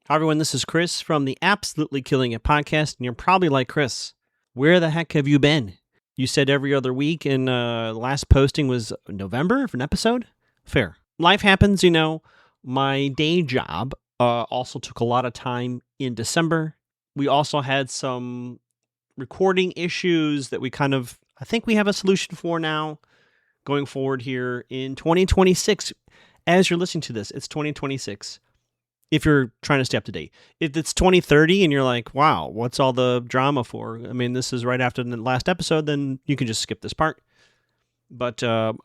Hi, everyone. This is Chris from the Absolutely Killing It podcast, and you're probably like, Chris, where the heck have you been? You said every other week, and last posting was November for an episode? Fair. Life happens, you know. My day job also took a lot of time in December. We also had some recording issues that I think we have a solution for now going forward here in 2026. As you're listening to this, it's 2026. If you're trying to stay up to date. If it's 2030 and you're like, wow, what's all the drama for? I mean, this is right after the last episode, then you can just skip this part. But we're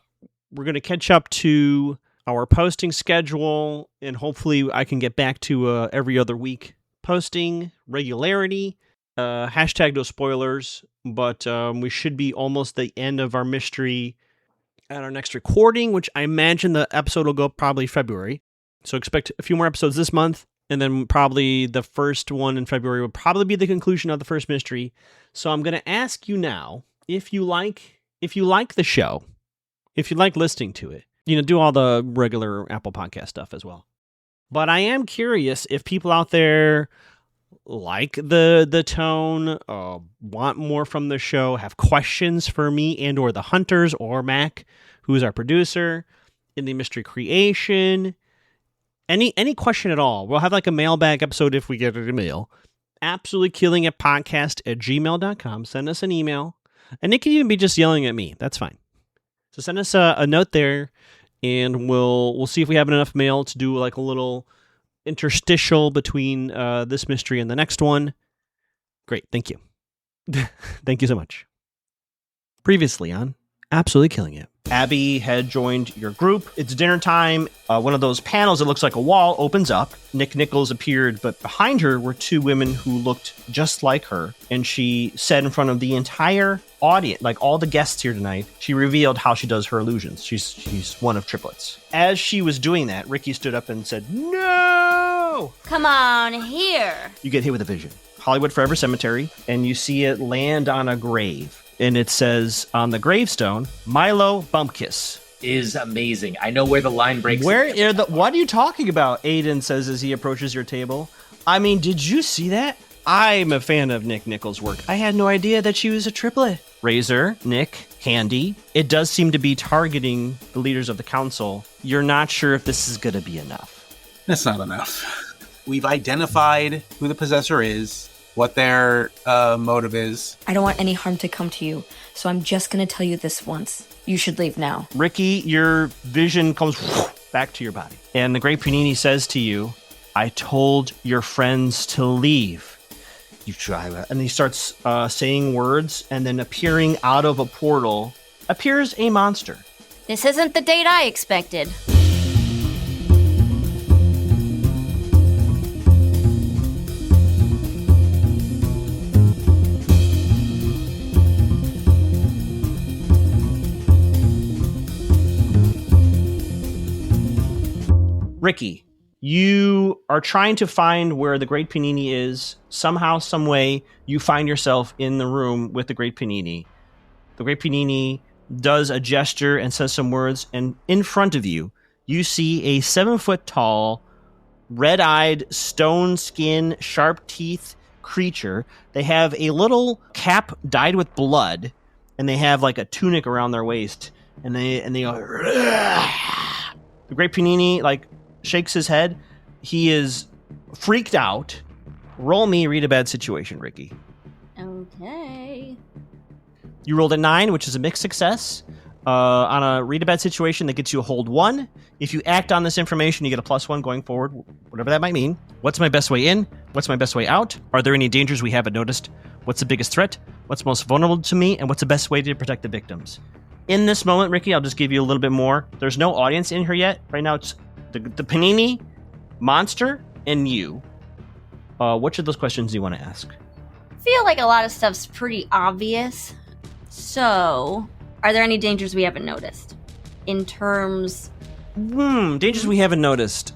going to catch up to our posting schedule, and hopefully I can get back to every other week posting regularity. Hashtag no spoilers, but we should be almost the end of our mystery at our next recording, which I imagine the episode will go probably February. So expect a few more episodes this month, and then probably the first one in February will probably be the conclusion of the first mystery. So I'm going to ask you now, if you like the show, if you like listening to it, do all the regular Apple Podcast stuff as well. But I am curious if people out there like the tone, want more from the show, have questions for me and or the Hunters or Mac, who's our producer in the mystery creation. Any question at all. We'll have like a mailbag episode if we get an email. Absolutely killing it podcast@gmail.com. Send us an email. And it can even be just yelling at me. That's fine. So send us a note there, and we'll see if we have enough mail to do like a little interstitial between this mystery and the next one. Great. Thank you. Thank you so much. Previously on Absolutely Killing It. Abby had joined your group. It's dinner time. One of those panels that looks like a wall opens up. Nick Nichols appeared, but behind her were two women who looked just like her. And she said in front of the entire audience, like all the guests here tonight, she revealed how she does her illusions. She's one of triplets. As she was doing that, Rikki stood up and said, "No! Come on here." You get hit with a vision. Hollywood Forever Cemetery, and you see it land on a grave. And it says on the gravestone, Milo Bumpkiss. Is amazing. I know where the line breaks. What are you talking about? Aiden says as he approaches your table. I mean, did you see that? I'm a fan of Nick Nichols' work. I had no idea that she was a triplet. Razor, Nick, Handy. It does seem to be targeting the leaders of the council. You're not sure if this is going to be enough. That's not enough. We've identified who the possessor is, what their motive is. I don't want any harm to come to you, so I'm just going to tell you this once. You should leave now. Rikki, your vision comes back to your body. And the Great Panini says to you, I told your friends to leave. You try that. And he starts saying words, and then appearing out of a portal appears a monster. This isn't the date I expected. Rikki, you are trying to find where the Great Panini is. Somehow, some way, you find yourself in the room with the Great Panini. The Great Panini does a gesture and says some words, and in front of you, you see a 7-foot-tall, red-eyed, stone-skin, sharp-teeth creature. They have a little cap dyed with blood, and they have like a tunic around their waist, and they go. The Great Panini shakes his head. He is freaked out. Roll me read a bad situation, Rikki. Okay. You rolled a 9, which is a mixed success. On a read a bad situation, that gets you a hold 1. If you act on this information, you get a +1 going forward, whatever that might mean. What's my best way in? What's my best way out? Are there any dangers we haven't noticed? What's the biggest threat? What's most vulnerable to me? And what's the best way to protect the victims? In this moment, Rikki, I'll just give you a little bit more. There's no audience in here yet. Right now, it's the Panini, monster, and you. Which of those questions do you want to ask? I feel like a lot of stuff's pretty obvious. So, are there any dangers we haven't noticed? In terms... Dangers we haven't noticed.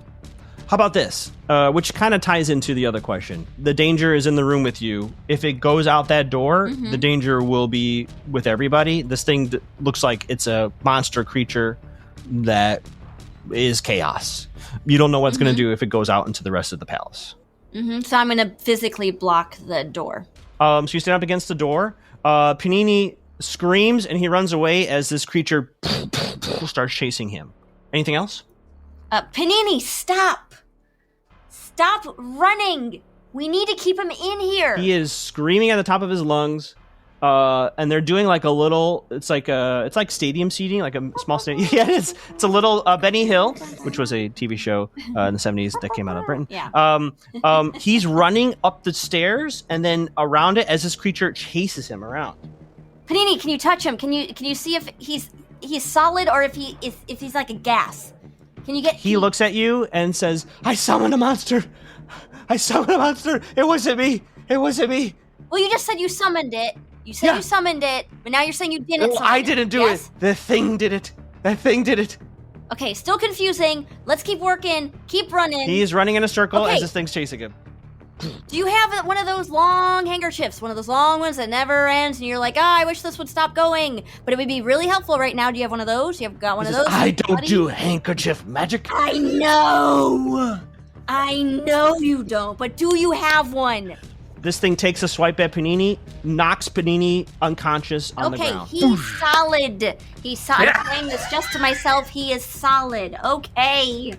How about this? Which kind of ties into the other question. The danger is in the room with you. If it goes out that door, the danger will be with everybody. This thing looks like it's a monster creature that is chaos. You don't know what it's going to do if it goes out into the rest of the palace. So I'm going to physically block the door. So you stand up against the door. Panini screams and he runs away as this creature starts chasing him. Anything else? Panini, stop! Stop running! We need to keep him in here. He is screaming at the top of his lungs. And they're doing like a little, it's like stadium seating, like a small stadium. Yeah, it's a little, Benny Hill, which was a TV show in the 70s that came out of Britain. Yeah. He's running up the stairs and then around it as this creature chases him around. Panini, can you touch him? Can you see if he's solid or if he's like a gas? Can you get? He looks at you and says, "I summoned a monster. I summoned a monster. It wasn't me. It wasn't me." Well, you just said you summoned it. You said you summoned it, but now you're saying you didn't summon it. I didn't do it. The thing did it. That thing did it. Okay, still confusing. Let's keep working. Keep running. He's running in a circle as this thing's chasing him. Do you have one of those long handkerchiefs? One of those long ones that never ends, and you're like, I wish this would stop going. But it would be really helpful right now. Do you have one of those? You have got one of those? I don't do handkerchief magic. I know you don't, but do you have one? This thing takes a swipe at Panini, knocks Panini unconscious on the ground. Okay, he's solid. He's solid. I'm saying this just to myself. He is solid. Okay.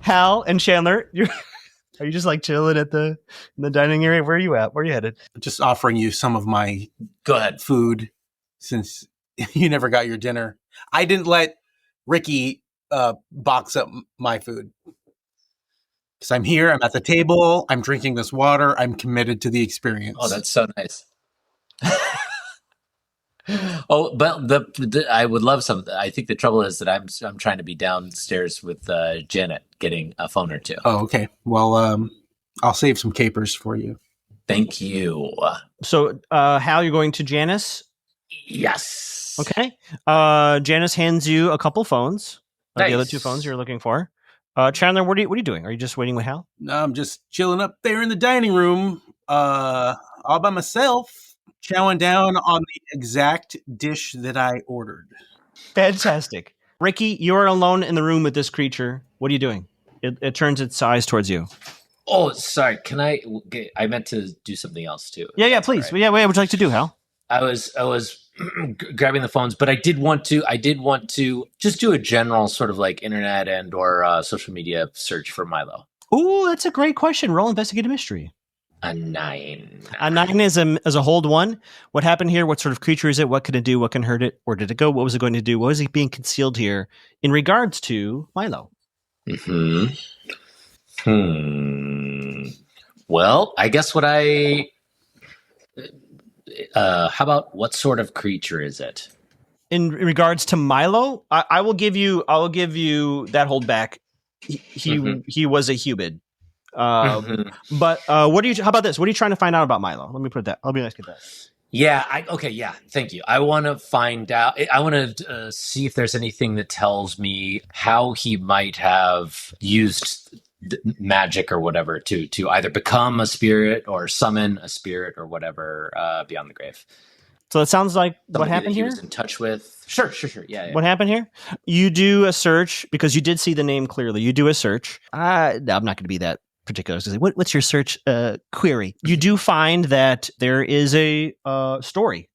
Hal and Chandler, are you just like chilling in the dining area? Where are you at? Where are you headed? Just offering you some of my food since you never got your dinner. I didn't let Rikki box up my food. Because I'm here, I'm at the table, I'm drinking this water, I'm committed to the experience. Oh, that's so nice. Oh, but I would love some. I think the trouble is that I'm trying to be downstairs with Janet getting a phone or two. Oh, okay. Well, I'll save some capers for you. Thank you. So, Hal, you're going to Janice? Yes. Okay. Janice hands you a couple phones. Nice. The other two phones you're looking for. Chandler, what are you doing? Are you just waiting with Hal? No, I'm just chilling up there in the dining room, all by myself, chowing down on the exact dish that I ordered. Fantastic. Rikki, you're alone in the room with this creature. What are you doing? It turns its eyes towards you. Oh, sorry. Can I meant to do something else too. Yeah, please. Right. Yeah, what would you like to do, Hal? I was grabbing the phones, but I did want to just do a general sort of like internet and or social media search for Milo. Ooh, that's a great question. Roll investigative mystery. A 9. A 9 is a hold 1. What happened here? What sort of creature is it? What can it do? What can hurt it? Where did it go? What was it going to do? What was it being concealed here in regards to Milo? Well, I guess how about what sort of creature is it? In regards to Milo, I will give you that hold back. He was a humid. But how about this? What are you trying to find out about Milo? Let me put that. I'll be nice at that. Yeah. Thank you. I want to find out. I want to see if there's anything that tells me how he might have used magic or whatever to either become a spirit or summon a spirit or whatever beyond the grave. So it sounds like somebody what happened that he here? was in touch with. Sure. Yeah. What happened here? You do a search because you did see the name clearly. You do a search. No, I'm not going to be that particular. So what's your search query? You do find that there is a story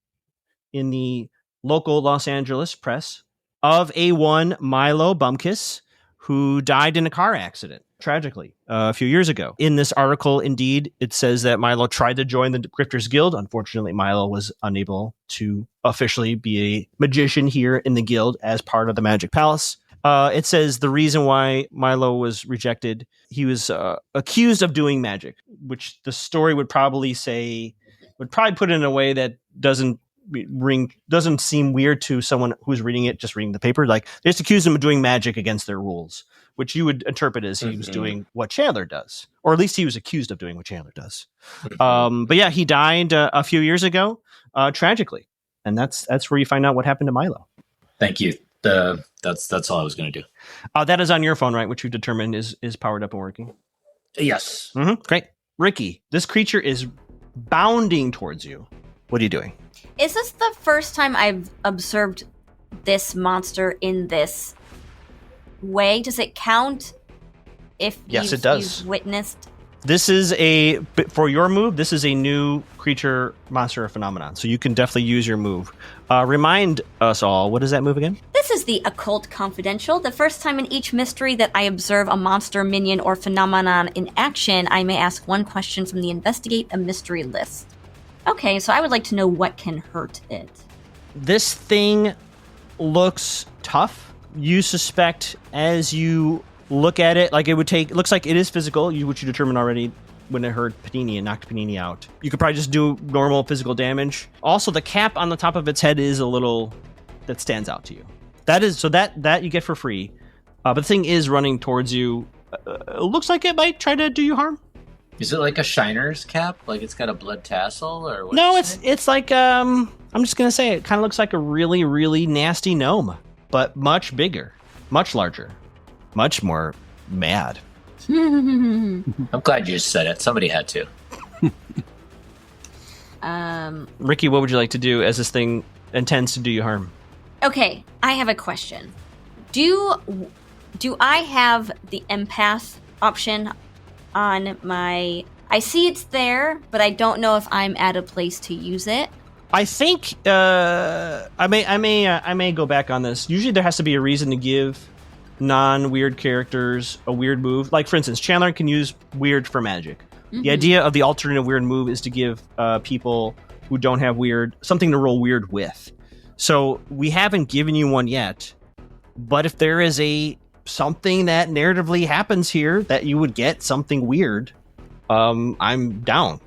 in the local Los Angeles press of a one Milo Bumkiss who died in a car accident, tragically, a few years ago. In this article, indeed, it says that Milo tried to join the Grifters Guild. Unfortunately, Milo was unable to officially be a magician here in the guild as part of the Magic Palace. It says the reason why Milo was rejected, he was accused of doing magic, which the story would probably put it in a way that doesn't seem weird to someone who's reading it, just reading the paper. Like, they just accused him of doing magic against their rules, which you would interpret as he was doing what Chandler does, or at least he was accused of doing what Chandler does. But yeah, he died a few years ago, tragically, and that's where you find out what happened to Milo. Thank you. That's all I was going to do. That is on your phone, right? Which you determined is powered up and working. Yes. Great. Rikki, this creature is bounding towards you. What are you doing? Is this the first time I've observed this monster in this way? Does it count if yes, it does. you've witnessed? This is for your move, this is a new creature, monster, or phenomenon. So you can definitely use your move. Remind us all, what is that move again? This is the Occult Confidential. The first time in each mystery that I observe a monster, minion, or phenomenon in action, I may ask one question from the Investigate a Mystery list. Okay, so I would like to know what can hurt it. This thing looks tough. You suspect as you look at it, like looks like it is physical, which you determined already when it hurt Panini and knocked Panini out. You could probably just do normal physical damage. Also, the cap on the top of its head is a little, that stands out to you. That you get for free. But the thing is running towards you. It looks like it might try to do you harm. Is it like a Shiner's cap? Like it's got a blood tassel, or what? No, it's like I'm just gonna say it kind of looks like a really, really nasty gnome, but much bigger, much larger, much more mad. I'm glad you just said it. Somebody had to. Rikki, what would you like to do as this thing intends to do you harm? Okay, I have a question. Do I have the empath option on my... I see it's there, but I don't know if I'm at a place to use it. I think I may go back on this. Usually there has to be a reason to give non-weird characters a weird move. Like, for instance, Chandler can use weird for magic. Mm-hmm. The idea of the alternative weird move is to give people who don't have weird something to roll weird with. So we haven't given you one yet, but if there is something that narratively happens here that you would get something weird, I'm down.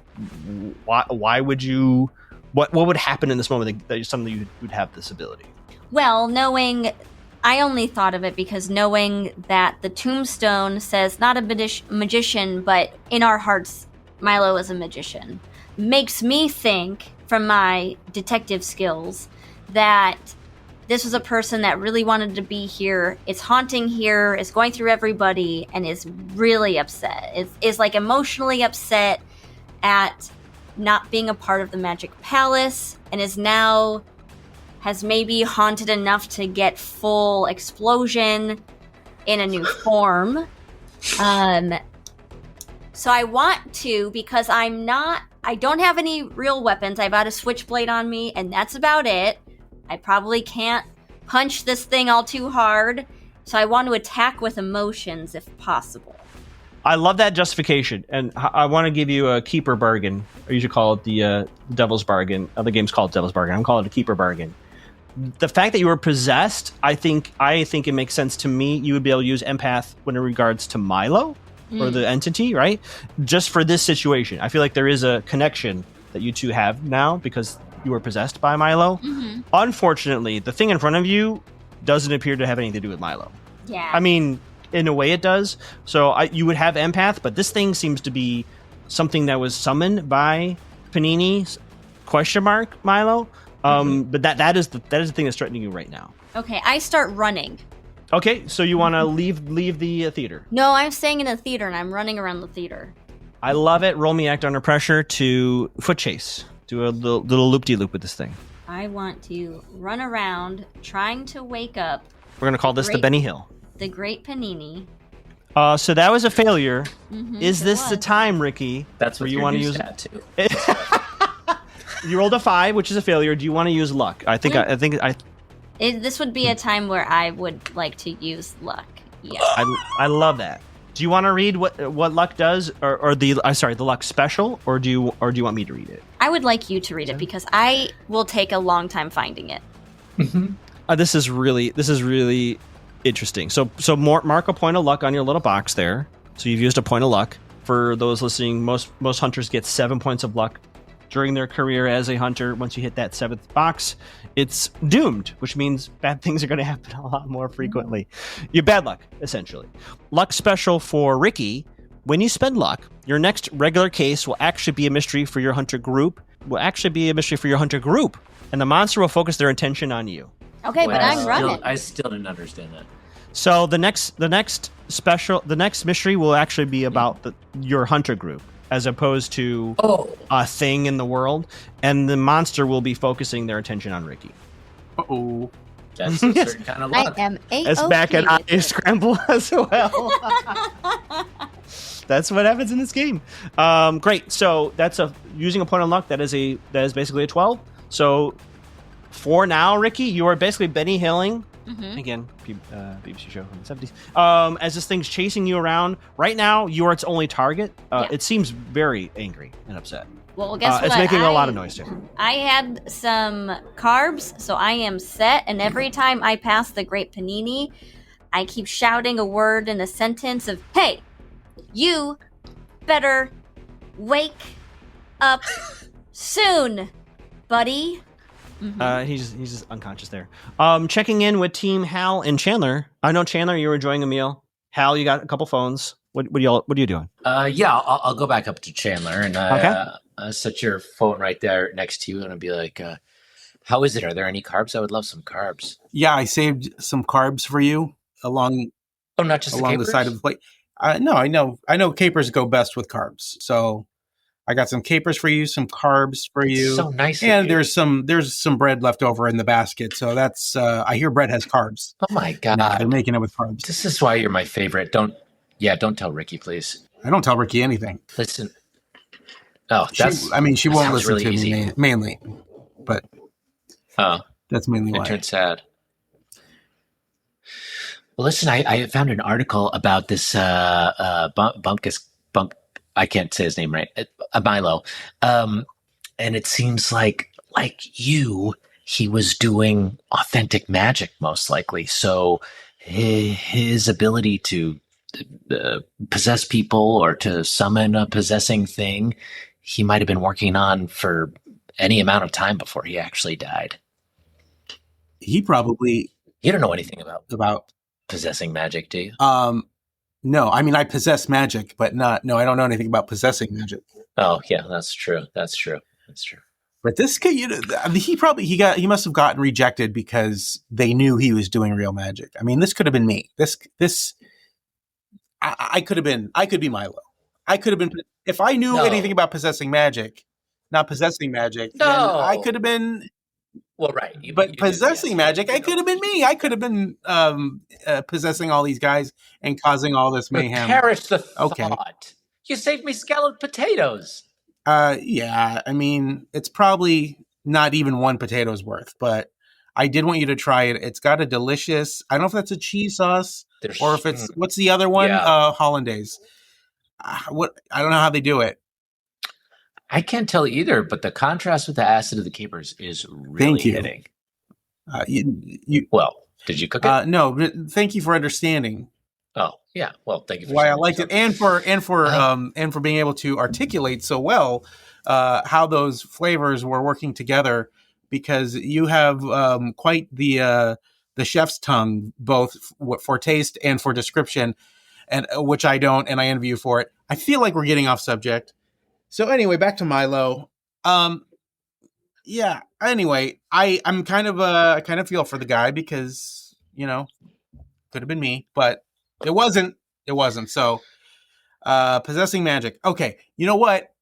Why would you? What would happen in this moment that something you would have this ability? Well, I only thought of it because knowing that the tombstone says not a magician, but in our hearts, Milo is a magician, makes me think, from my detective skills, that this was a person that really wanted to be here, is haunting here, is going through everybody, and is really upset. Is like emotionally upset at not being a part of the Magic Palace, and has maybe haunted enough to get full explosion in a new form. So I want to, because I don't have any real weapons. I've got a switchblade on me, and that's about it. I probably can't punch this thing all too hard, so I want to attack with emotions if possible. I love that justification, and I want to give you a keeper bargain. Or you should call it the devil's bargain. The game's called devil's bargain. I'm calling it a keeper bargain. The fact that you were possessed, I think it makes sense to me. You would be able to use empath when in regards to Milo or the entity, right? Just for this situation, I feel like there is a connection that you two have now because you were possessed by Milo. Mm-hmm. Unfortunately, the thing in front of you doesn't appear to have anything to do with Milo. Yeah. I mean, in a way it does. So you would have empath, but this thing seems to be something that was summoned by Panini's ? Milo. But that is the thing that's threatening you right now. Okay, I start running. Okay, so you want to leave the theater? No, I'm staying in the theater and I'm running around the theater. I love it. Roll me act under pressure to foot chase. Do a little loop-de-loop with this thing. I want to run around trying to wake up. We're going to call this the Benny Hill. The Great Panini. So that was a failure. Mm-hmm, is this the time, Rikki? That's what you want to use tattoo. You rolled a 5, which is a failure. Do you want to use luck? This would be a time where I would like to use luck. Yeah. I love that. Do you want to read what luck does, or the luck special, or do you want me to read it? I would like you to read it because I will take a long time finding it. Mm-hmm. This is really interesting. So mark a point of luck on your little box there. So you've used a point of luck. For those listening, most hunters get 7 points of luck during their career as a hunter. Once you hit that 7th box, it's doomed, which means bad things are going to happen a lot more frequently. You bad luck, essentially. Luck special for Rikki. When you spend luck, your next regular case will actually be a mystery for your hunter group. And the monster will focus their attention on you. Okay, but I'm running. I still didn't understand that. So the next mystery will actually be about your hunter group, as opposed to a thing in the world, and the monster will be focusing their attention on Rikki. Uh-oh. That's a certain kind of luck. I am A-OK. It's back at I Scramble as well. That's what happens in this game. Great. So that's using a point of luck. That is basically a 12. So for now, Rikki, you are basically Benny Hilling. Mm-hmm. Again, BBC show from the 70s. As this thing's chasing you around, right now, you are its only target. It seems very angry and upset. Well, guess what? It's making a lot of noise, too. I had some carbs, so I am set. And every time I pass the Great Panini, I keep shouting a word in a sentence of, hey, you better wake up soon, buddy. Mm-hmm. He's just unconscious there. Checking in with Team Hal and Chandler. I know, Chandler, you were enjoying a meal. Hal, you got a couple phones. What are you doing? I'll go back up to Chandler and set your phone right there next to you, and I'll be like, how is it? Are there any carbs? I would love some carbs. Yeah, I saved some carbs for you along the side of the plate. No, I know capers go best with carbs. So I got some capers for you, some carbs for you. So nice. And there's some bread left over in the basket. So that's I hear bread has carbs. Oh my God. No, they're making it with carbs. This is why you're my favorite. Don't tell Rikki, please. I don't tell Rikki anything. Listen. Oh, she won't listen really to easy. me mainly. But that's mainly why. It turned sad. Well, listen, I found an article about this bump. I can't say his name right. Milo, and it seems like you, he was doing authentic magic, most likely. So his ability to possess people or to summon a possessing thing, he might have been working on for any amount of time before he actually died. He probably. You don't know anything about possessing magic, do you? No, I mean, I possess magic, but I don't know anything about possessing magic. Oh, yeah, that's true. But this kid, he must have gotten rejected because they knew he was doing real magic. I mean, this could have been me. I could be Milo. I could have been, if I knew anything about possessing magic, not possessing magic, then I could have been. Well, right. But possessing magic, I could have been me. I could have been possessing all these guys and causing all this mayhem. Perish the thought. You saved me scalloped potatoes. Yeah, I mean, it's probably not even one potato's worth, but I did want you to try it. It's got a delicious, I don't know if that's a cheese sauce or if it's, what's the other one? Yeah. Hollandaise. I don't know how they do it. I can't tell either, but the contrast with the acid of the capers is really hitting. Well, did you cook it? No, but thank you for understanding. Oh, yeah. Well, thank you for why I liked it, and for being able to articulate so well how those flavors were working together, because you have quite the chef's tongue, both for taste and for description, and which I don't, and I envy you for it. I feel like we're getting off subject. So anyway, back to Milo. Yeah. Anyway, I'm kind of feel for the guy because, could have been me, but it wasn't. So, possessing magic. Okay. You know what?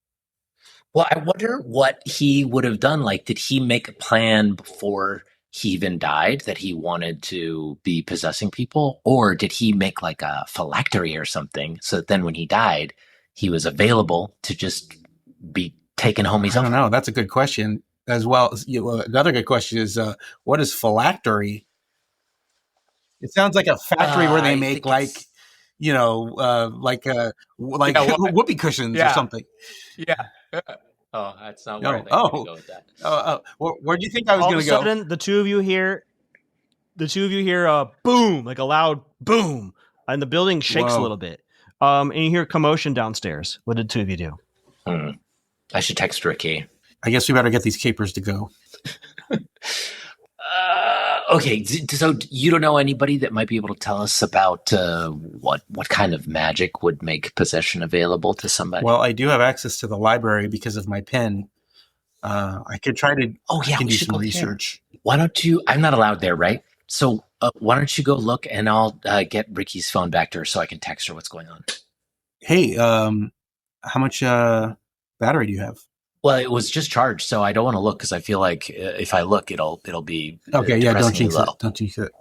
Well, I wonder what he would have done. Like, did he make a plan before he even died that he wanted to be possessing people? Or did he make like a phylactery or something so that then when he died, he was available to just be taken home? I don't know. That's a good question as well. Another good question is, what is phylactery? It sounds like a factory where they make whoopee cushions or something. Yeah. Oh, that's not where I go with that. Where do you think I was going to go? All of a sudden, the two of you hear a boom, like a loud boom, and the building shakes a little bit. And you hear commotion downstairs. What did the two of you do? I should text Rikki. I guess we better get these capers to go. Okay, so you don't know anybody that might be able to tell us about what kind of magic would make possession available to somebody? Well, I do have access to the library because of my pen. I could try to. I can do some research. There. Why don't you? I'm not allowed there, right? So why don't you go look, and I'll get Rikki's phone back to her so I can text her what's going on. Hey, how much battery do you have? Well, it was just charged, so I don't want to look because I feel like if I look, it'll be okay. Yeah, don't jinx it. Don't jinx it.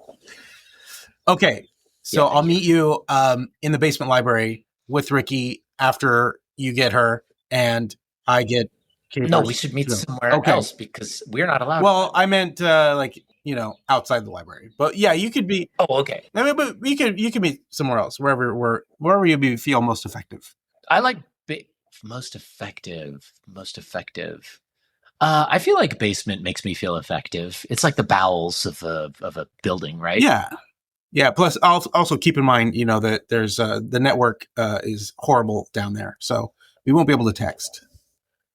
Okay, so I'll meet you in the basement library with Rikki. after you get her and I get capers. No, we should meet somewhere else because we're not allowed. Well, I meant outside the library. But yeah, you could be. Oh, okay. I mean, but you could meet somewhere else, wherever you feel most effective. I like most effective. I feel like basement makes me feel effective. It's like the bowels of a building, right? Yeah. Plus, also keep in mind, that there's the network is horrible down there, so we won't be able to text.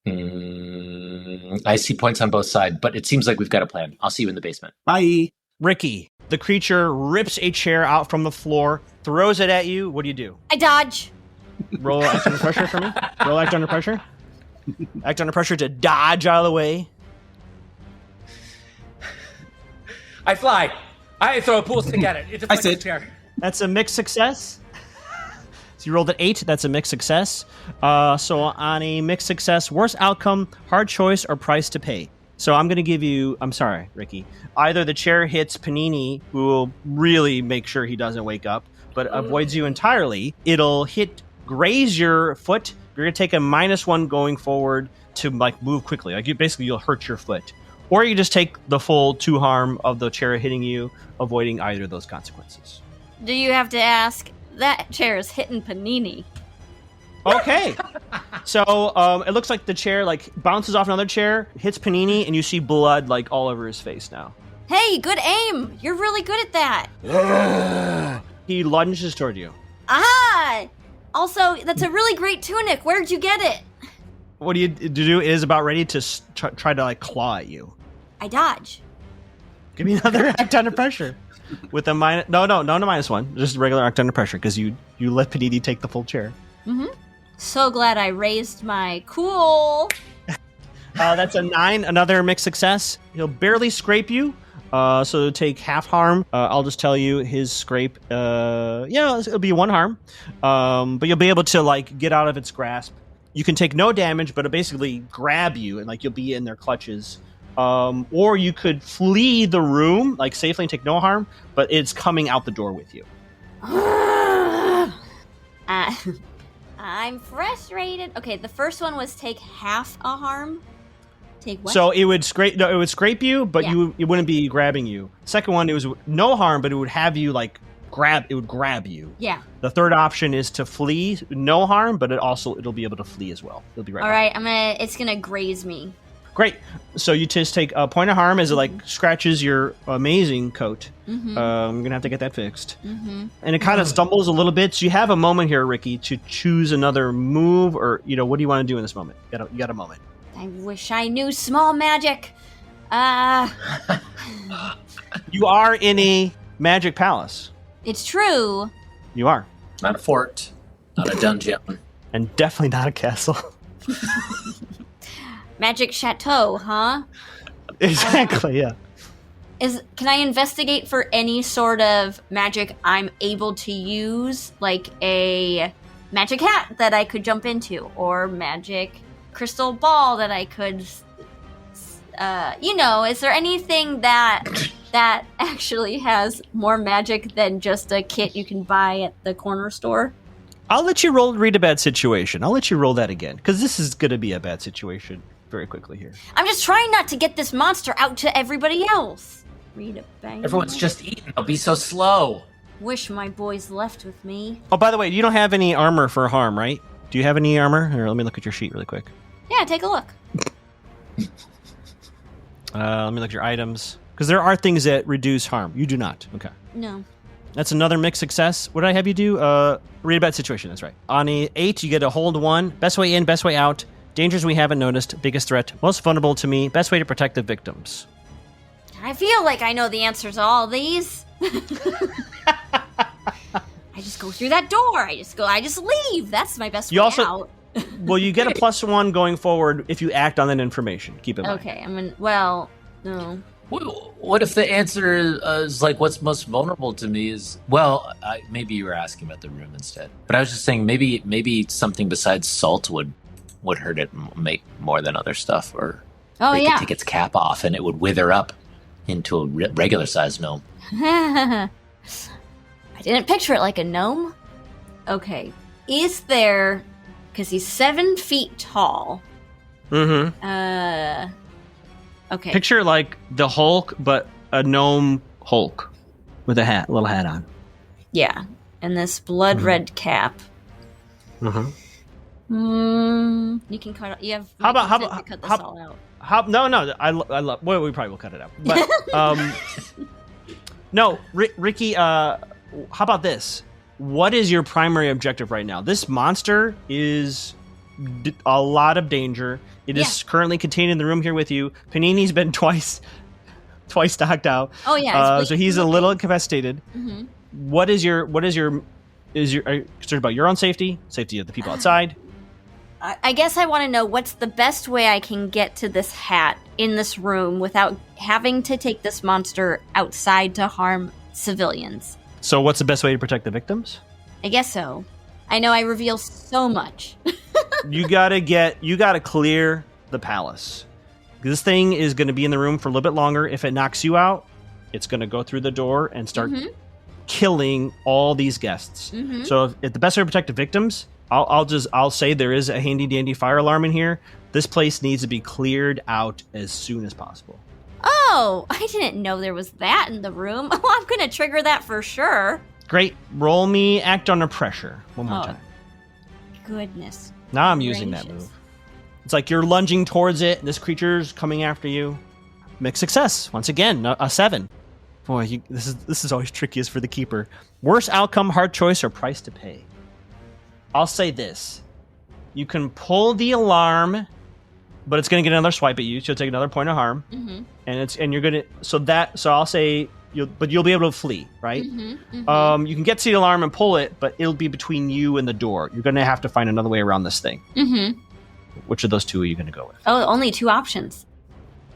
I see points on both sides, but it seems like we've got a plan. I'll see you in the basement. Bye. Rikki, the creature rips a chair out from the floor, throws it at you. What do you do? I dodge. Roll act under pressure for me. Roll act under pressure. Act under pressure to dodge out of the way. I fly. I throw a pool stick at it. It's a fucking chair. That's a mixed success. So you rolled an 8. That's a mixed success. So on a mixed success, worst outcome, hard choice, or price to pay. So I'm going to give you, I'm sorry, Rikki. Either the chair hits Panini, who will really make sure he doesn't wake up, but avoids you entirely. It'll graze your foot. You're going to take a -1 going forward to move quickly. You'll hurt your foot. Or you just take the full 2 harm of the chair hitting you, avoiding either of those consequences. Do you have to ask? That chair is hitting Panini. Okay. So it looks like the chair bounces off another chair, hits Panini, and you see blood all over his face now. Hey, good aim. You're really good at that. He lunges toward you. Ah! Also, that's a really great tunic. Where'd you get it? What do you do? It is about ready to try to claw at you. I dodge. Give me another act under pressure. With a minus... No, not a -1. Just a regular act under pressure, because you let Panini take the full chair. Mm-hmm. So glad I raised my cool. That's a 9, another mixed success. He'll barely scrape you, so it'll take half harm. I'll just tell you his scrape, it'll be 1 harm. But you'll be able to, get out of its grasp. You can take no damage, but it'll basically grab you, and, you'll be in their clutches. Or you could flee the room, safely and take no harm, but it's coming out the door with you. I'm frustrated. Okay, the first one was take half a harm. Take what? So it would scrape. No, it would scrape you, but it wouldn't be grabbing you. Second one, it was no harm, but it would have you grab. It would grab you. Yeah. The third option is to flee, no harm, but it'll be able to flee as well. It'll be right. All right, it's gonna graze me. Great. So you just take a point of harm as it scratches your amazing coat. Mm-hmm. I'm gonna have to get that fixed. Mm-hmm. And it kind of stumbles a little bit. So you have a moment here, Rikki, to choose another move, or what do you want to do in this moment? You got a moment. I wish I knew small magic. You are in a magic palace. It's true. You are. Not a fort, not a dungeon, and definitely not a castle. Magic chateau, huh? Exactly, yeah. Can I investigate for any sort of magic I'm able to use, like a magic hat that I could jump into, or magic crystal ball that I could, is there anything that actually has more magic than just a kit you can buy at the corner store? I'll let you read a bad situation. I'll let you roll that again, because this is going to be a bad situation very quickly here. I'm just trying not to get this monster out to everybody else. Read a bang. Everyone's just eating. I'll be so slow. Wish my boys left with me. Oh, by the way, you don't have any armor for harm, right? Do you have any armor? Here, let me look at your sheet really quick. Yeah, take a look. Let me look at your items. Because there are things that reduce harm. You do not. Okay. No. That's another mixed success. What did I have you do? Read a bad situation. That's right. On a 8, you get a hold 1. Best way in, best way out. Dangers we haven't noticed. Biggest threat. Most vulnerable to me. Best way to protect the victims. I feel like I know the answers to all these. I just go through that door. I just leave. That's my best way out. Well, you get a +1 going forward if you act on that information. Keep in mind. Okay, no. What if the answer is what's most vulnerable to me is, maybe you were asking about the room instead. But I was just saying maybe something besides salt would hurt it make more than other stuff, or they could take its cap off and it would wither up into a regular sized gnome. I didn't picture it like a gnome. Okay, is there because he's 7 feet tall. Mm-hmm. Okay. Picture like the Hulk, but a gnome Hulk with a little hat on. Yeah, and this blood red cap. Mm-hmm. You can cut. You have. How about to cut this all out? No. I love. Well, we probably will cut it out. But no, Rikki. How about this? What is your primary objective right now? This monster is a lot of danger. It is currently contained in the room here with you. Panini's been twice knocked out. Oh yeah. So he's a little incapacitated. Mm-hmm. What is your? Are you concerned about your own safety of the people outside? I guess I want to know what's the best way I can get to this hat in this room without having to take this monster outside to harm civilians. So what's the best way to protect the victims? I guess so. I know I reveal so much. You gotta clear the palace. This thing is going to be in the room for a little bit longer. If it knocks you out, it's going to go through the door and start killing all these guests. Mm-hmm. So if the best way to protect the victims, I'll say there is a handy dandy fire alarm in here. This place needs to be cleared out as soon as possible. Oh, I didn't know there was that in the room. Oh, I'm going to trigger that for sure. Great. Roll me act under pressure one more time. Goodness. Now I'm using that move. It's like you're lunging towards it, and this creature's coming after you. Mixed success. Once again, a 7. Boy, this is always trickiest for the keeper. Worst outcome, hard choice, or price to pay. I'll say this. You can pull the alarm, but it's going to get another swipe at you, so you'll take another point of harm. Mm-hmm. And you're going to... So I'll say... You'll be able to flee, right? Mm-hmm, mm-hmm. You can get to the alarm and pull it, but it'll be between you and the door. You're going to have to find another way around this thing. Mm-hmm. Which of those two are you going to go with? Oh, only 2 options.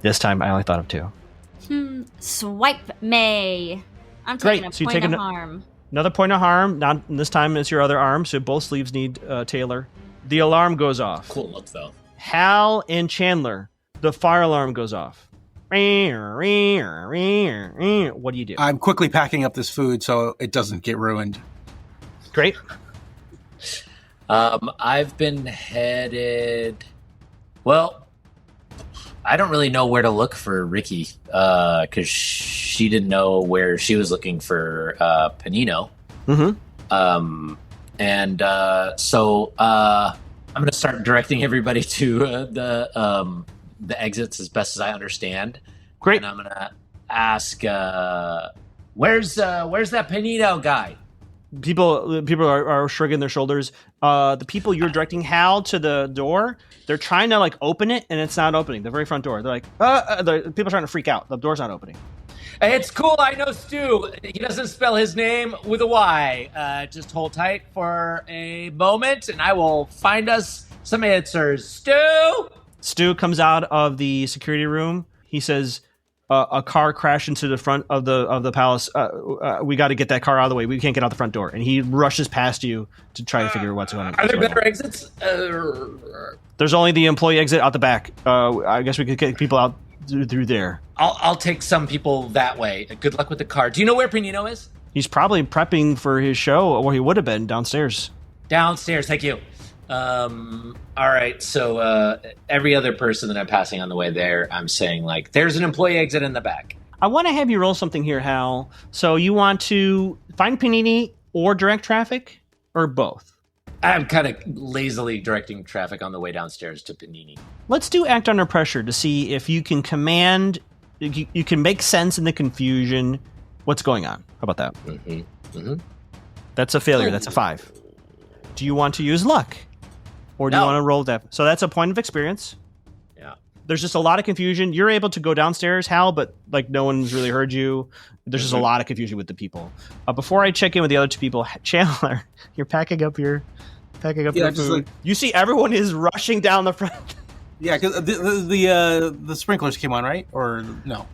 This time, I only thought of 2. Swipe me. I'm taking a point of harm. Another point of harm. Not this time it's your other arm, so both sleeves need Taylor. The alarm goes off. Cool look, though. Hal and Chandler, the fire alarm goes off. What do you do? I'm quickly packing up this food so it doesn't get ruined. Great. I've been headed... Well, I don't really know where to look for Rikki, because she didn't know where she was looking for Panino. Mm-hmm. So I'm going to start directing everybody to the exits as best as I understand. Great. And I'm going to ask, where's that Panino guy? People are shrugging their shoulders. The people you're directing Hal to the door, they're trying to like open it, and it's not opening. The very front door. They're like, people are trying to freak out. The door's not opening. It's cool. I know Stu. He doesn't spell his name with a Y. Just hold tight for a moment, and I will find us some answers. Stu comes out of the security room. He says, a car crashed into the front of the palace. We got to get that car out of the way. We can't get out the front door. And he rushes past you to try to figure what's going on. Are there better exits? There's only the employee exit out the back. I guess we could get people out through there. I'll take some people that way. Good luck with the car. Do you know where Panino is? He's probably prepping for his show, or he would have been downstairs. Downstairs, thank you. All right, so every other person that I'm passing on the way there, I'm saying, like, there's an employee exit in the back. I want to have you roll something here, Hal. So you want to find Panini or direct traffic, or both? I'm kind of lazily directing traffic on the way downstairs to Panini. Let's do act under pressure to see if you can command, you can make sense in the confusion. What's going on? How about that? Mm-hmm. Mm-hmm. That's a failure. That's a 5. Do you want to use luck? Or do you want to roll that? So that's a point of experience. Yeah. There's just a lot of confusion. You're able to go downstairs, Hal, but like no one's really heard you. There's just a lot of confusion with the people. Before I check in with the other 2 people, Chandler, you're packing up your food. Like, you see everyone is rushing down the front. Yeah, because the sprinklers came on, right? Or no?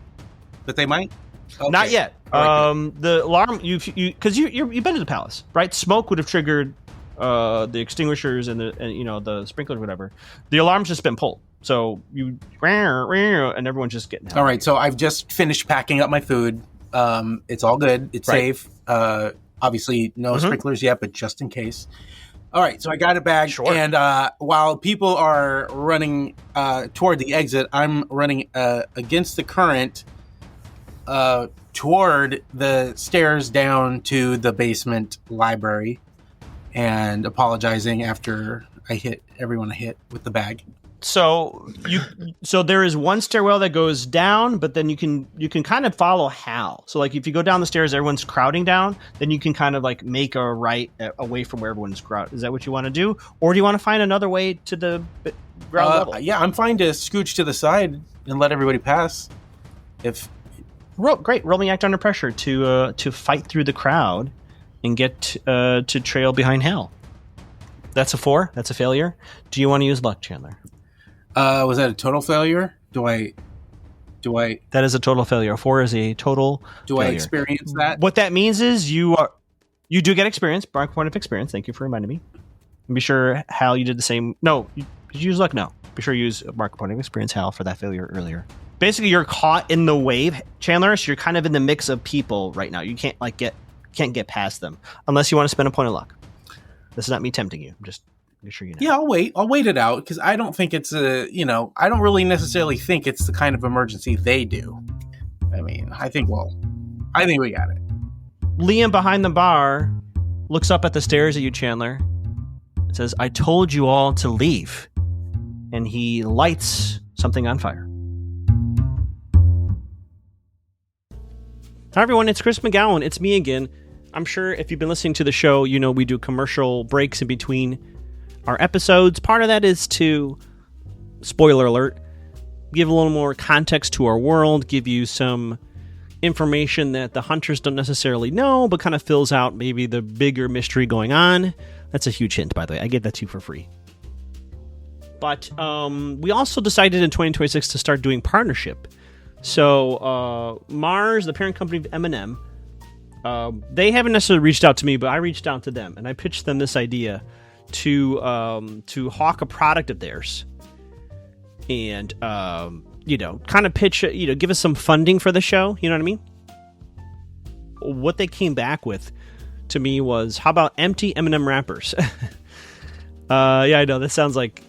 That they might? Okay. Not yet. Right, the alarm, you've been to the palace, right? Smoke would have triggered the extinguishers and the sprinklers, whatever. The alarm's just been pulled, so and everyone's just getting out. All right, so I've just finished packing up my food. It's all good. It's safe. Obviously, no sprinklers yet, but just in case. All right, so I got a bag, Sure. and while people are running toward the exit, I'm running against the current toward the stairs down to the basement library, and apologizing after I hit everyone I hit with the bag. So there is one stairwell that goes down, but then you can kind of follow how. So like if you go down the stairs, everyone's crowding down, then you can kind of like make a right away from where everyone's crowded. Is that what you want to do, or do you want to find another way to the ground level? Yeah, I'm fine to scooch to the side and let everybody pass. Roll me act under pressure to fight through the crowd and get to trail behind Hal. That's a 4. That's a failure. Do you want to use luck, Chandler? Was that a total failure? Do I? That is a total failure. 4 is a total. Do failure. I experience that? What that means is you do get experience, mark point of experience. Thank you for reminding me. And be sure, Hal, you did the same. No, did you use luck? No. Be sure you use mark point of experience, Hal, for that failure earlier. Basically, you're caught in the wave, Chandler. So you're kind of in the mix of people right now. You can't get past them unless you want to spend a point of luck. This is not me tempting you. I'm just making sure you know. Yeah, I'll wait it out because I don't think it's I don't really necessarily think it's the kind of emergency they do. I mean, I think we got it. Liam behind the bar looks up at the stairs at you, Chandler. It says, "I told you all to leave," and he lights something on fire. Hi everyone, it's Chris McGowan. It's me again. I'm sure if you've been listening to the show, you know we do commercial breaks in between our episodes. Part of that is to, spoiler alert, give a little more context to our world, give you some information that the hunters don't necessarily know, but kind of fills out maybe the bigger mystery going on. That's a huge hint, by the way. I gave that to you for free. But we also decided in 2026 to start doing partnership. So Mars, the parent company of M&M, they haven't necessarily reached out to me, but I reached out to them and I pitched them this idea to hawk a product of theirs and kind of pitch, give us some funding for the show. You know what I mean? What they came back with to me was, how about empty M&M wrappers? Yeah, I know that sounds like,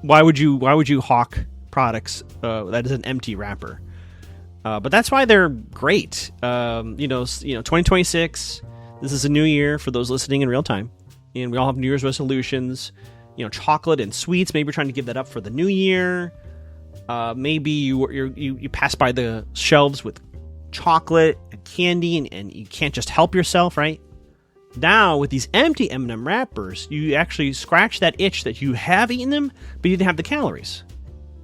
why would you hawk products that is an empty wrapper? But that's why they're great. 2026, this is a new year for those listening in real time. And we all have New Year's resolutions, chocolate and sweets. Maybe you're trying to give that up for the new year. Maybe you pass by the shelves with chocolate and candy and you can't just help yourself, right? Now, with these empty M&M wrappers, you actually scratch that itch that you have eaten them, but you didn't have the calories.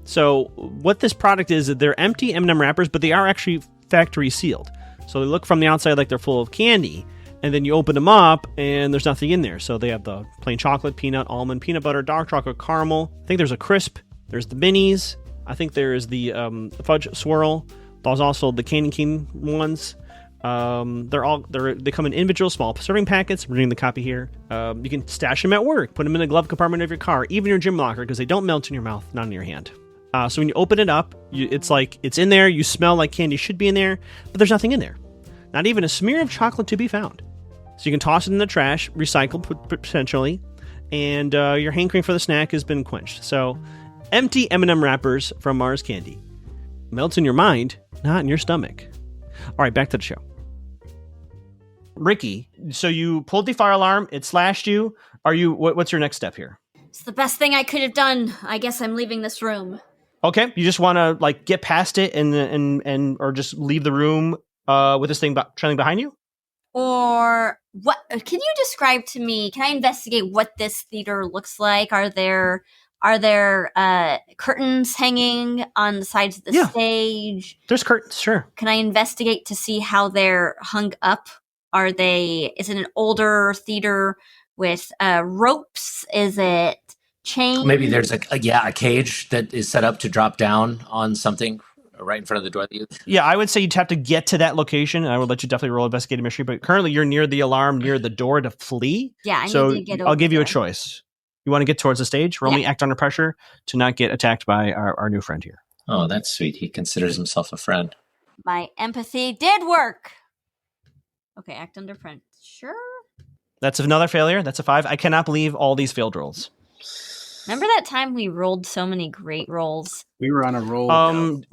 So what this product is, they're empty M&M wrappers, but they are actually factory sealed. So they look from the outside like they're full of candy, and then you open them up, and there's nothing in there. So they have the plain chocolate, peanut, almond, peanut butter, dark chocolate, caramel. I think there's a crisp. There's the minis. I think there is the fudge swirl. There's also the candy cane ones. They come in individual small serving packets. We're reading the copy here. You can stash them at work, put them in the glove compartment of your car, even your gym locker, because they don't melt in your mouth, not in your hand. So when you open it up, it's like it's in there. You smell like candy should be in there, but there's nothing in there. Not even a smear of chocolate to be found. So you can toss it in the trash, recycle potentially, and your hankering for the snack has been quenched. So empty M&M wrappers from Mars Candy. Melts in your mind, not in your stomach. All right, back to the show. Rikki, so you pulled the fire alarm. It slashed you. What's your next step here? It's the best thing I could have done. I guess I'm leaving this room. Okay, you just want to get past it and or just leave the room with this thing trailing behind you? Or what? Can you describe to me? Can I investigate what this theater looks like? Are there curtains hanging on the sides of the stage? There's curtains, sure. Can I investigate to see how they're hung up? Is it an older theater with ropes? Is it chains? Maybe there's a cage that is set up to drop down on something right in front of the door. Yeah, I would say you'd have to get to that location. I would let you definitely roll investigative mystery, but currently you're near the alarm, near the door to flee. Yeah, I need to get over I'll give you there. a choice. You want to get towards the stage? Roll me act under pressure to not get attacked by our new friend here. Oh, that's sweet. He considers himself a friend. My empathy did work. Okay, act under pressure. That's another failure. That's a 5. I cannot believe all these failed rolls. Remember that time we rolled so many great rolls? We were on a roll.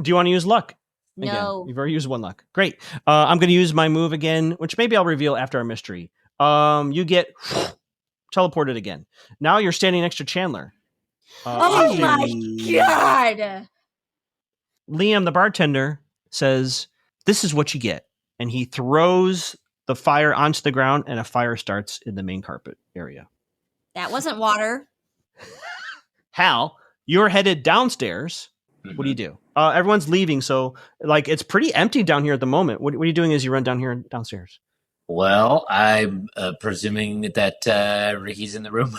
Do you want to use luck? No. Again, you've already used 1 luck. Great. I'm going to use my move again, which maybe I'll reveal after our mystery. You get teleported again. Now you're standing next to Chandler. Oh my god! Liam, the bartender, says, "This is what you get." And he throws the fire onto the ground, and a fire starts in the main carpet area. That wasn't water. Hal, you're headed downstairs. Mm-hmm. What do you do? Everyone's leaving, so like it's pretty empty down here at the moment. What are you doing as you run down here and downstairs? Well, I'm presuming that Ricky's in the room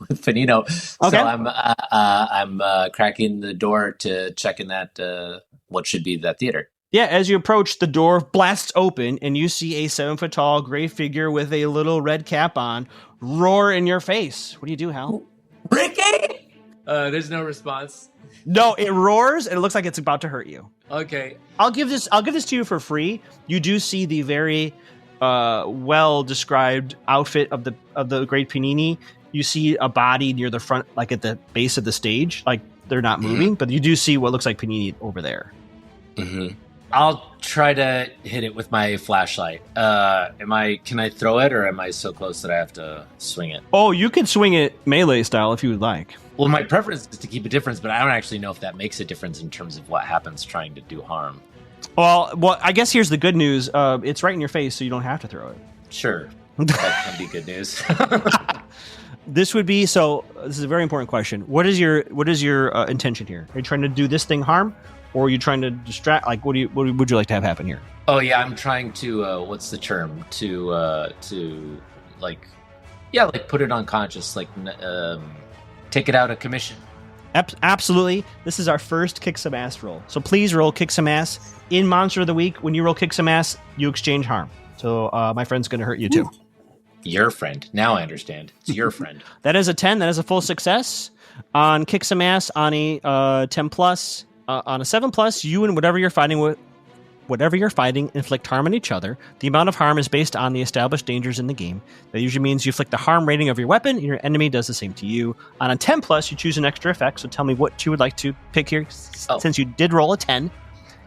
with Panino. Okay. So I'm cracking the door to check in that what should be that theater. Yeah, as you approach, the door blasts open, and you see a 7-foot-tall gray figure with a little red cap on roar in your face. What do you do, Hal? Rikki! There's no response. No, it roars, and it looks like it's about to hurt you. Okay. I'll give this to you for free. You do see the very well described outfit of the Great Panini. You see a body near the front, like at the base of the stage. Like they're not moving, but you do see what looks like Panini over there. Mm-hmm. I'll try to hit it with my flashlight. Can I throw it, or am I so close that I have to swing it? Oh, you could swing it melee style if you would like. Well, my preference is to keep a difference, but I don't actually know if that makes a difference in terms of what happens trying to do harm. Well, I guess here's the good news. It's right in your face, so you don't have to throw it. Sure. That can be good news. This is a very important question. What is your intention here? Are you trying to do this thing harm, or are you trying to distract? Like, what would you like to have happen here? Oh yeah, I'm trying to what's the term? To put it unconscious, take it out of commission. Absolutely. This is our first Kick Some Ass roll. So please roll Kick Some Ass. In Monster of the Week, when you roll Kick Some Ass, you exchange harm. So my friend's going to hurt you too. Ooh. Your friend. Now I understand. It's your friend. That is a 10. That is a full success. On Kick Some Ass, on a 10+, on a 7+, you and whatever you're fighting inflict harm on each other. The amount of harm is based on the established dangers in the game. That usually means you inflict the harm rating of your weapon, and your enemy does the same to you. On a 10+, you choose an extra effect, so tell me what you would like to pick here. Since you did roll a 10,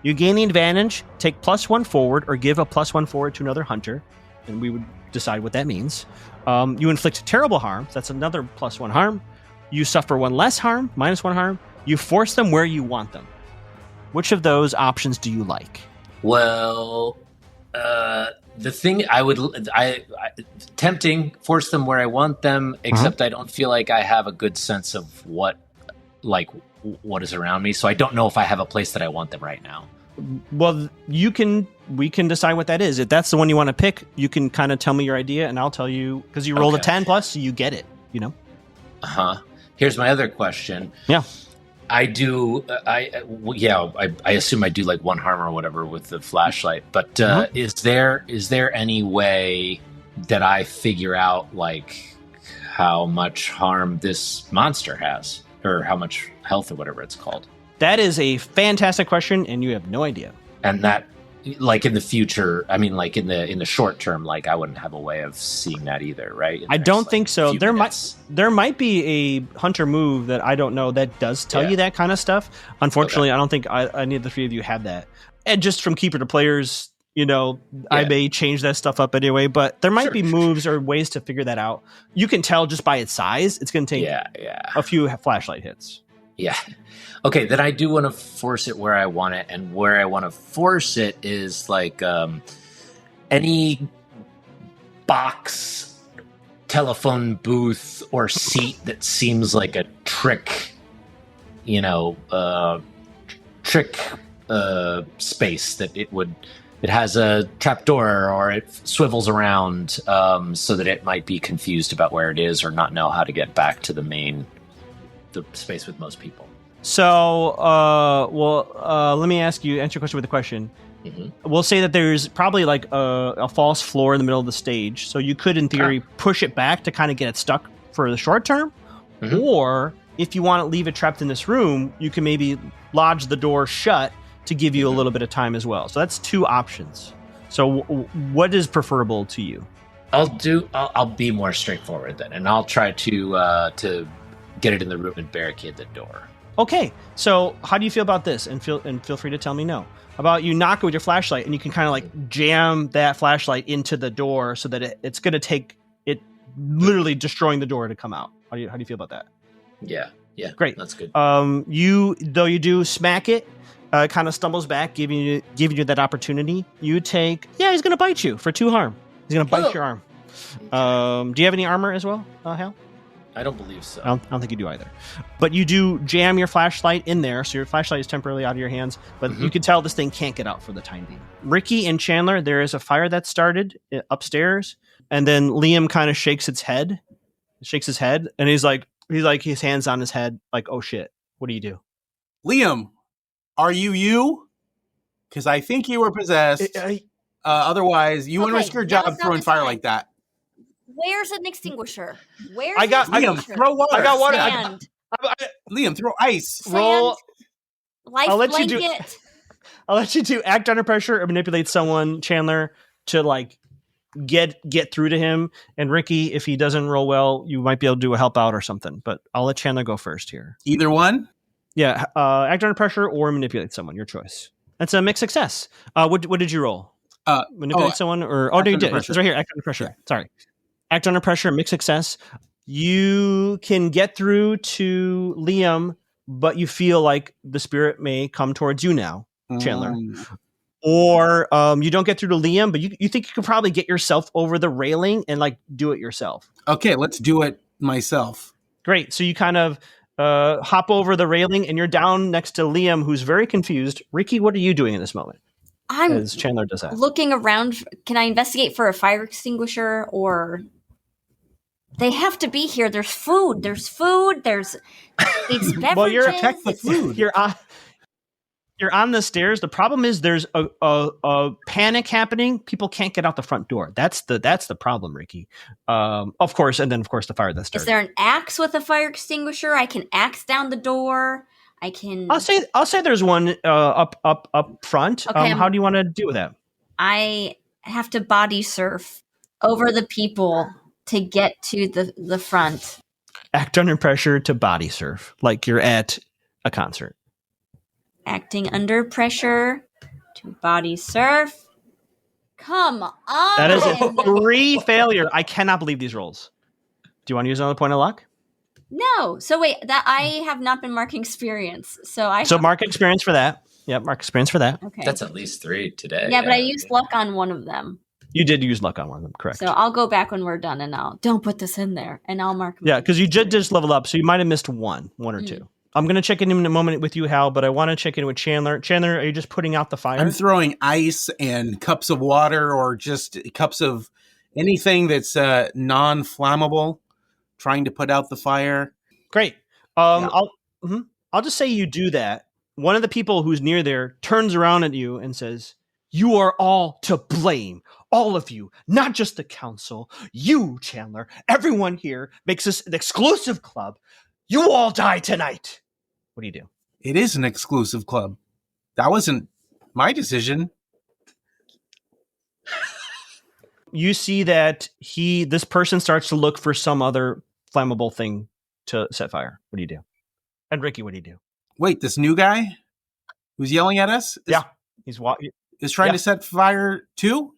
you gain the advantage, take +1 forward, or give a +1 forward to another hunter, and we would decide what that means. You inflict terrible harm, so that's another +1 harm. You suffer 1 less harm, -1 harm. You force them where you want them. Which of those options do you like? Well, the thing tempting, force them where I want them, except I don't feel like I have a good sense of what is around me. So I don't know if I have a place that I want them right now. Well, we can decide what that is. If that's the one you want to pick, you can kind of tell me your idea, and I'll tell you, because you rolled a 10+, so you get it, you know? Uh-huh. Here's my other question. Yeah. I assume I do 1 harm or whatever with the flashlight, but is there any way that I figure out how much harm this monster has, or how much health or whatever it's called? That is a fantastic question, and you have no idea. And that, in the future, I mean, in the short term, I wouldn't have a way of seeing that either, right? I don't think so. There might be a hunter move that I don't know that does tell you that kind of stuff. Unfortunately, I don't think any of the 3 of you have that. And just from keeper to players, I may change that stuff up anyway. But there might be moves or ways to figure that out. You can tell just by its size. It's going to take a few flashlight hits. Yeah. Okay, then I do want to force it where I want it, and where I want to force it is any box, telephone booth, or seat that seems like a trick, space that it has a trapdoor, or it swivels around, so that it might be confused about where it is, or not know how to get back to the space with most people. So, let me answer your question with a question. Mm-hmm. We'll say that there's probably a false floor in the middle of the stage. So you could, in theory, push it back to kind of get it stuck for the short term. Mm-hmm. Or if you want to leave it trapped in this room, you can maybe lodge the door shut to give you a little bit of time as well. So that's 2 options. So what is preferable to you? I'll be more straightforward then, and I'll try to get it in the room and barricade the door. Okay, so how do you feel about this? And feel free to tell me no. About you knock it with your flashlight, and you can kind of like jam that flashlight into the door so that it's going to take it literally destroying the door to come out. How do you feel about that? Yeah, great. That's good. You do smack it, kind of stumbles back, giving you that opportunity. You take he's going to bite you for 2 harm. He's going to bite your arm. Do you have any armor as well, Hal? I don't believe so. I don't think you do either. But you do jam your flashlight in there, so your flashlight is temporarily out of your hands, but you can tell this thing can't get out for the time being. Rikki and Chandler, there is a fire that started upstairs, and then Liam kind of shakes his head, and he's like his hands on his head, like, oh shit, what do you do? Liam, are you? Because I think you were possessed. Otherwise, you wouldn't risk your job throwing fire like that. Where's an extinguisher? Liam, throw water. I got water. Sand. Liam, throw ice. Sand. Roll. Life blanket. I'll let you do act under pressure or manipulate someone, Chandler, to like get through to him. And Rikki, if he doesn't roll well, you might be able to do a help out or something. But I'll let Chandler go first here. Either one? Yeah, act under pressure or manipulate someone. Your choice. That's a mixed success. What did you roll? Manipulate someone or no, you did. It's right here. Act under pressure. Yeah. Sorry. Act under pressure, mixed success. You can get through to Liam, but you feel like the spirit may come towards you now, Chandler. Or you don't get through to Liam, but you think you could probably get yourself over the railing and like do it yourself. Okay, let's do it myself. Great. So you kind of hop over the railing and you're down next to Liam, who's very confused. Rikki, what are you doing in this moment? As Chandler does that. Looking around. Can I investigate for a fire extinguisher or... They have to be here. There's food. It's beverages. Well, protect the food. You're on the stairs. The problem is there's a panic happening. People can't get out the front door. That's the problem, Rikki. Of course, and then of course the fire that started. Is there an axe with a fire extinguisher? I can axe down the door. I can. I'll say there's one up front. Okay, how do you want to deal with that? I have to body surf over the people to get to the front. Act under pressure to body surf, like you're at a concert. Acting under pressure to body surf. Come on. That is a 3 failure. I cannot believe these rolls. Do you want to use another point of luck? No. So wait, that I have not been marking experience. So mark experience for that. Yep, mark experience for that. Okay. That's at least 3 today. Yeah, but I used luck on one of them. You did use luck on one of them, correct. So I'll go back when we're done and don't put this in there and I'll mark. Yeah, because you just level up, so you might have missed one or two. I'm going to check in a moment with you, Hal, but I want to check in with Chandler. Chandler, are you just putting out the fire? I'm throwing ice and cups of water or just cups of anything that's non-flammable, trying to put out the fire. Great. I'll just say you do that. One of the people who's near there turns around at you and says, "You are all to blame. All of you, not just the council. You, Chandler, everyone here makes this an exclusive club. You all die tonight." What do you do? It is an exclusive club. That wasn't my decision. You see that this person starts to look for some other flammable thing to set fire. What do you do? And Rikki, what do you do? Wait, this new guy who's yelling at us? He's trying to set fire too?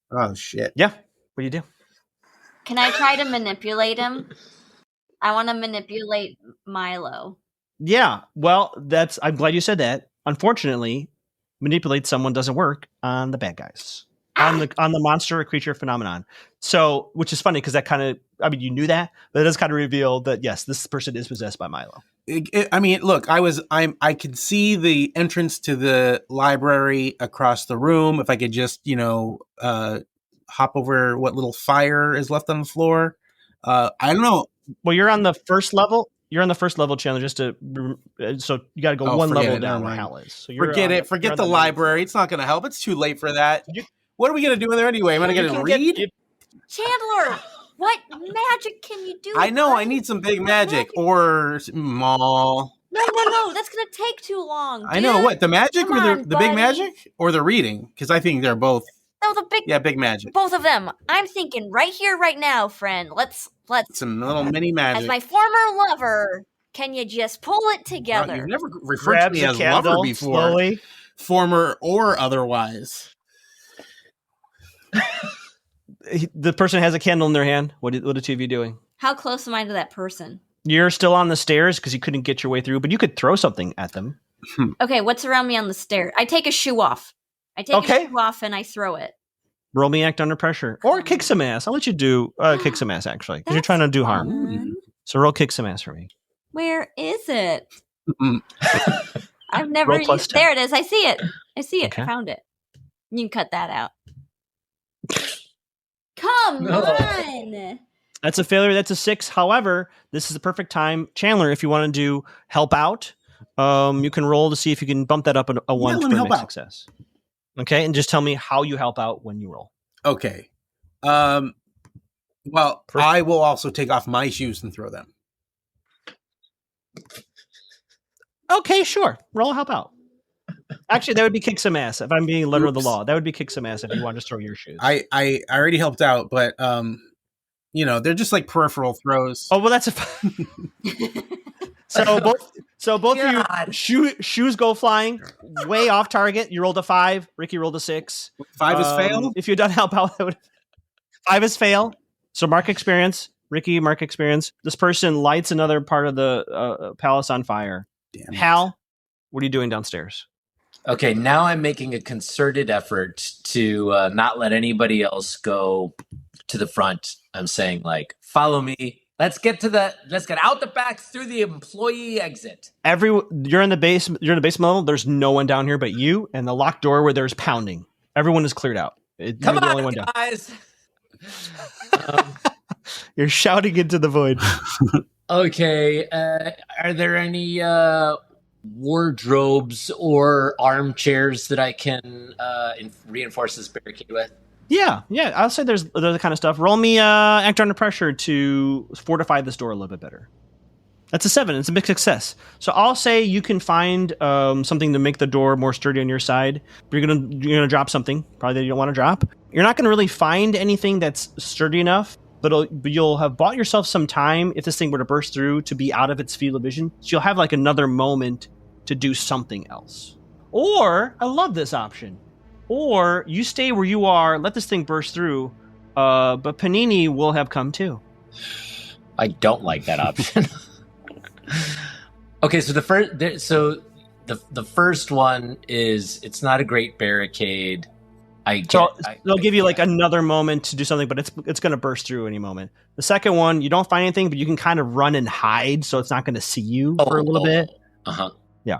Oh, shit. Yeah. What do you do? Can I try to manipulate him? I want to manipulate Milo. Yeah. Well, I'm glad you said that. Unfortunately, manipulate someone doesn't work on the bad guys. On the monster or creature phenomenon. So, which is funny because that kind of, you knew that, but it does kind of reveal that, yes, this person is possessed by Milo. Look, I could see the entrance to the library across the room. If I could just, hop over what little fire is left on the floor. I don't know. Well, you're on the first level. You're on the first level, Chandler, so you got to go one level down where Hal is. So forget the library. It's not going to help. It's too late for that. What are we going to do in there anyway? Am I going to read? Chandler, what magic can you do? I know, I need some big magic or small. No, that's going to take too long. Dude. I know, what, the magic or the big magic or the reading? Because I think they're both No, the big. Yeah, big magic. Both of them. I'm thinking right here, right now, friend. Let's. Some little mini magic. As my former lover, can you just pull it together? You've never referred to me as lover before. Slowly. Former or otherwise. The person has a candle in their hand. What are the two of you doing? How close am I to that person? You're still on the stairs because you couldn't get your way through, but you could throw something at them. Okay, what's around me on the stairs? I take a shoe off. I take a shoe off and I throw it. Roll me act under pressure. Or kick some ass. I'll let you do kick some ass, actually, because you're trying to do harm. So roll kick some ass for me. Where is it? I've never Roll plus used... 10. There it is. I see it. Okay. I found it. You can cut that out. Come on! That's a failure. That's a 6. However, this is the perfect time. Chandler, if you want to do help out, you can roll to see if you can bump that up a 1 for a success. Okay, and just tell me how you help out when you roll. Okay. Well, I will also take off my shoes and throw them. Okay, sure. Roll help out. Actually, that would be kick some ass. If I'm being letter of the law, that would be kick some ass if you want to throw your shoes. I already helped out, but they're just like peripheral throws. Oh well, that's a. So both of you shoes go flying way off target. You rolled a 5. Rikki rolled a 6. 5 is fail. If you'd done help out, 5 is fail. So mark experience. Rikki, mark experience. This person lights another part of the palace on fire. Damn it. Hal, what are you doing downstairs? Okay, now I'm making a concerted effort to not let anybody else go to the front. I'm saying, like, follow me. Let's get out the back through the employee exit. You're in the basement level. There's no one down here but you and the locked door where there's pounding. Everyone is cleared out. Come on, guys. You're shouting into the void. Okay, are there any wardrobes or armchairs that I can reinforce this barricade with? Yeah. I'll say there's the kind of stuff. Roll me act under pressure to fortify this door a little bit better. That's a 7. It's a big success. So I'll say you can find something to make the door more sturdy on your side. But you're gonna drop something probably that you don't want to drop. You're not gonna really find anything that's sturdy enough. But you'll have bought yourself some time if this thing were to burst through to be out of its field of vision. So you'll have like another moment to do something else. Or, I love this option. Or you stay where you are, let this thing burst through, but Panini will have come too. I don't like that option. Okay, so the first one is it's not a great barricade. They'll give you like another moment to do something, but it's going to burst through any moment. The second one, you don't find anything, but you can kind of run and hide, so it's not going to see you for a little bit. Yeah.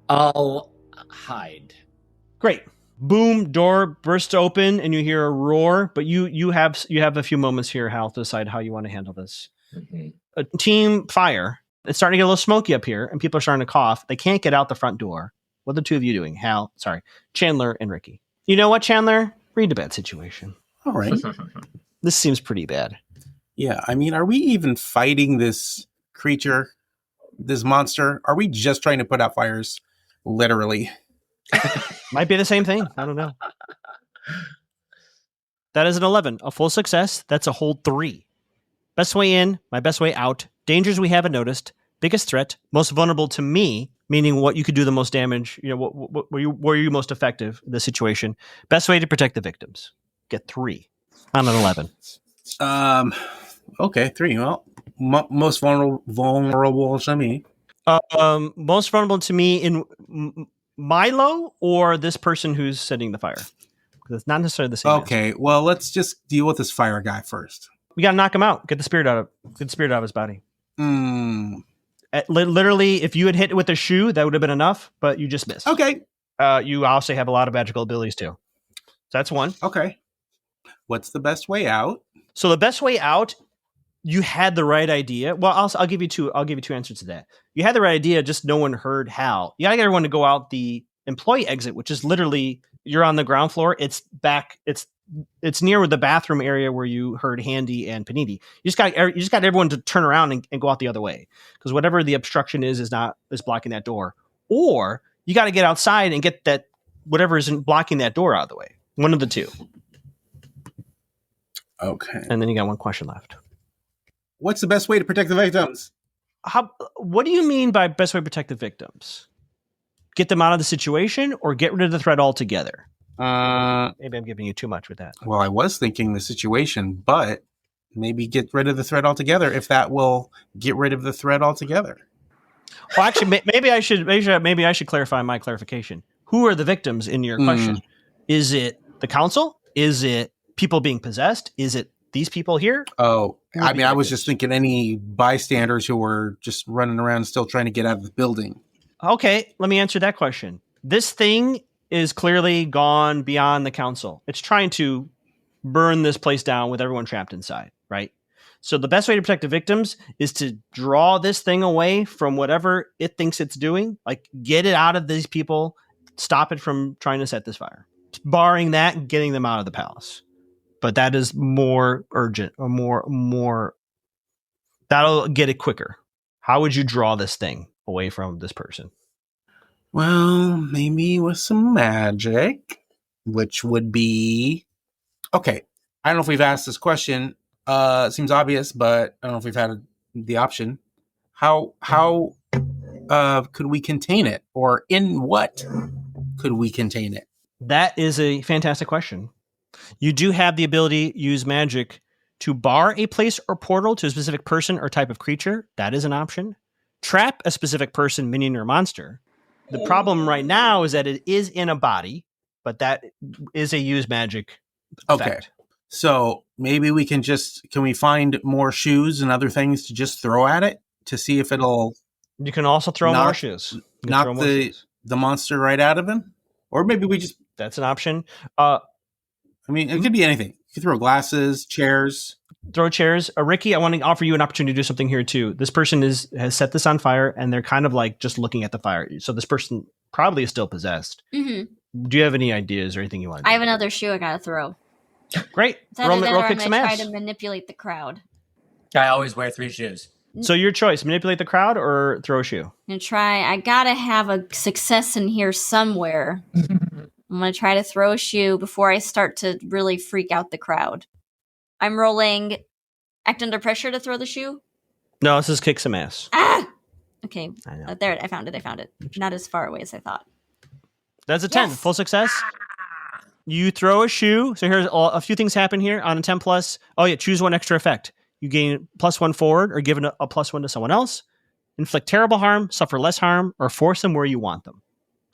I'll hide. Great. Boom! Door bursts open, and you hear a roar. But you have a few moments here, Hal, to decide how you want to handle this. Mm-hmm. Team Fire. It's starting to get a little smoky up here, and people are starting to cough. They can't get out the front door. What are the two of you doing? Chandler and Rikki. You know what, Chandler? Read a bad situation. All right. This seems pretty bad. Yeah, I mean, are we even fighting this creature, this monster? Are we just trying to put out fires? Literally. Might be the same thing. I don't know. That is an 11. A full success. That's a whole 3. Best way in, my best way out. Dangers we haven't noticed. Biggest threat. Most vulnerable to me. Meaning what you could do the most damage, what were you most effective in the situation. Best way to protect the victims. Get 3 on an 11. Okay, 3. Well, most vulnerable to me. Most vulnerable to me in Milo or this person who's setting the fire. Because it's not necessarily the same. Okay, answer. Well, let's just deal with this fire guy first. We got to knock him out. Get the spirit out of his body. Literally, if you had hit it with a shoe, that would have been enough, but you just missed. Okay. You also have a lot of magical abilities too. So that's 1. Okay. What's the best way out? So the best way out, you had the right idea. Well, I'll give you 2. I'll give you 2 answers to that. You had the right idea, just no one heard Hal. You gotta get everyone to go out the employee exit, which is literally you're on the ground floor. It's back. It's near the bathroom area where you heard Handy and Panini. You just got everyone to turn around and go out the other way because whatever the obstruction is blocking that door. Or you got to get outside and get that whatever isn't blocking that door out of the way. One of the two. Okay. And then you got one question left. What's the best way to protect the victims? What do you mean by best way to protect the victims? Get them out of the situation or get rid of the threat altogether? Maybe I'm giving you too much with that. Well, I was thinking the situation, but maybe get rid of the threat altogether if that will get rid of the threat altogether. Well, actually, maybe I should clarify my clarification. Who are the victims in your question? Is it the council? Is it people being possessed? Is it these people here? Oh, I mean, I was just thinking any bystanders who were just running around still trying to get out of the building. Okay, let me answer that question. This thing is clearly gone beyond the council. It's trying to burn this place down with everyone trapped inside, right? So the best way to protect the victims is to draw this thing away from whatever it thinks it's doing. Like, get it out of these people, stop it from trying to set this fire. Barring that, getting them out of the palace. But that is more urgent or more that'll get it quicker. How would you draw this thing away from this person? Well, maybe with some magic, which would be okay. I don't know if we've asked this question. It seems obvious, but I don't know if we've had the option. How could we contain it, or in what could we contain it? That is a fantastic question. You do have the ability to use magic to bar a place or portal to a specific person or type of creature. That is an option. Trap a specific person, minion, or monster. The problem right now is that it is in a body, but that is a use magic effect. Okay. So maybe we can we find more shoes and other things to just throw at it to see if it'll... You can also throw more shoes. Knock the monster right out of him? Or maybe we just... That's an option. I mean, it could be anything. You could throw glasses, chairs. Throw chairs. Rikki, I want to offer you an opportunity to do something here too. This person has set this on fire, and they're kind of like just looking at the fire. So this person probably is still possessed. Mm-hmm. Do you have any ideas or anything you want to do? I have another shoe I gotta throw. Great. Roll kick some ass. Try to manipulate the crowd. I always wear 3 shoes. So your choice: manipulate the crowd or throw a shoe. And try. I gotta have a success in here somewhere. I'm going to try to throw a shoe before I start to really freak out the crowd. I'm rolling act under pressure to throw the shoe. No, this is kick some ass. Ah! Okay. There, I found it. Not as far away as I thought. That's a 10. Yes. Full success. You throw a shoe. So here's a few things happen here on a 10 plus. Oh yeah, choose one extra effect. You gain +1 forward or give a +1 to someone else. Inflict terrible harm, suffer less harm, or force them where you want them.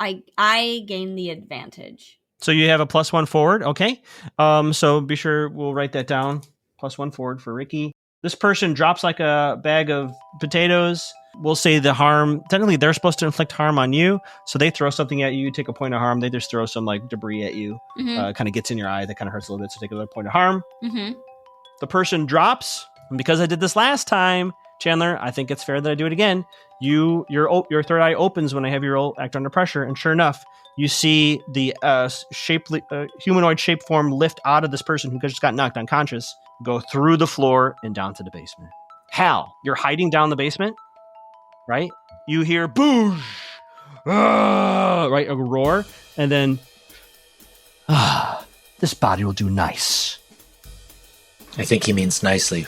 I gain the advantage. So you have a +1 forward, okay? So be sure we'll write that down. +1 forward for Rikki. This person drops like a bag of potatoes. We'll say the harm. Technically, they're supposed to inflict harm on you. So they throw something at you, take a point of harm. They just throw some like debris at you. Mm-hmm. Kind of gets in your eye. That kind of hurts a little bit. So take another point of harm. Mm-hmm. The person drops. And because I did this last time, Chandler, I think it's fair that I do it again. Your third eye opens when I have you roll act under pressure, and sure enough, you see the humanoid shape form lift out of this person who just got knocked unconscious, go through the floor and down to the basement. Hal, you're hiding down the basement, right? You hear boosh, right, a roar, and then this body will do nice. I think he means nicely.